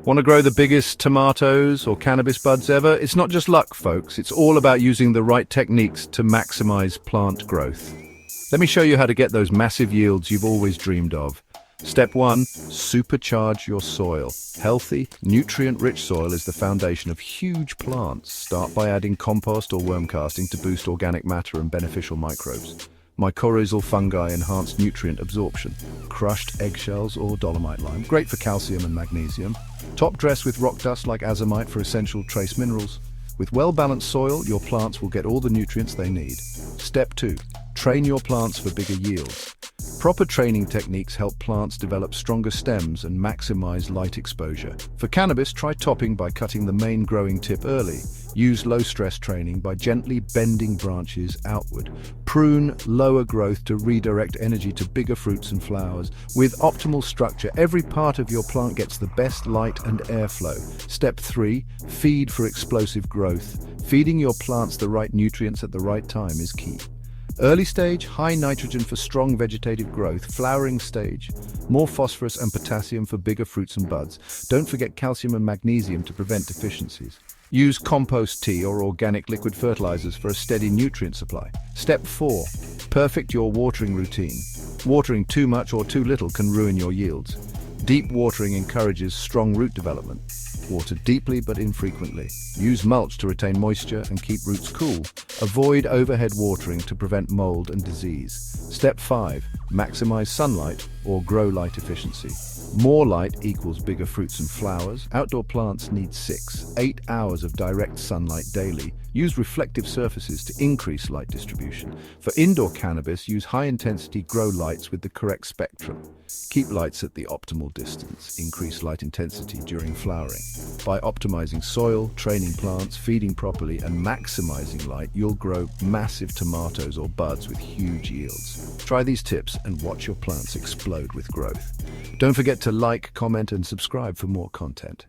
Want to grow the biggest tomatoes or cannabis buds ever? It's not just luck, folks. It's all about using the right techniques to maximize plant growth. Let me show you how to get those massive yields you've always dreamed of. Step 1, supercharge your soil. Healthy, nutrient-rich soil is the foundation of huge plants. Start by adding compost or worm casting to boost organic matter and beneficial microbes. Mycorrhizal fungi enhance nutrient absorption. Crushed eggshells or dolomite lime, great for calcium and magnesium. Top dress with rock dust like azomite for essential trace minerals. With well-balanced soil, your plants will get all the nutrients they need. Step 2, train your plants for bigger yields. Proper training techniques help plants develop stronger stems and maximize light exposure. For cannabis, try topping by cutting the main growing tip early. Use low-stress training by gently bending branches outward. Prune lower growth to redirect energy to bigger fruits and flowers. With optimal structure, every part of your plant gets the best light and airflow. Step 3, feed for explosive growth. Feeding your plants the right nutrients at the right time is key. Early stage, high nitrogen for strong vegetative growth. Flowering stage, more phosphorus and potassium for bigger fruits and buds. Don't forget calcium and magnesium to prevent deficiencies. Use compost tea or organic liquid fertilizers for a steady nutrient supply. Step 4, perfect your watering routine. Watering too much or too little can ruin your yields. Deep watering encourages strong root development. Water deeply but infrequently. Use mulch to retain moisture and keep roots cool. Avoid overhead watering to prevent mold and disease. Step 5, maximize sunlight or grow light efficiency. More light equals bigger fruits and flowers. Outdoor plants need 6-8 hours of direct sunlight daily. Use reflective surfaces to increase light distribution. For indoor cannabis, use high-intensity grow lights with the correct spectrum. Keep lights at the optimal distance. Increase light intensity during flowering. By optimizing soil, training plants, feeding properly, and maximizing light, you'll grow massive tomatoes or buds with huge yields. Try these tips and watch your plants explode with growth. Don't forget to like, comment, and subscribe for more content.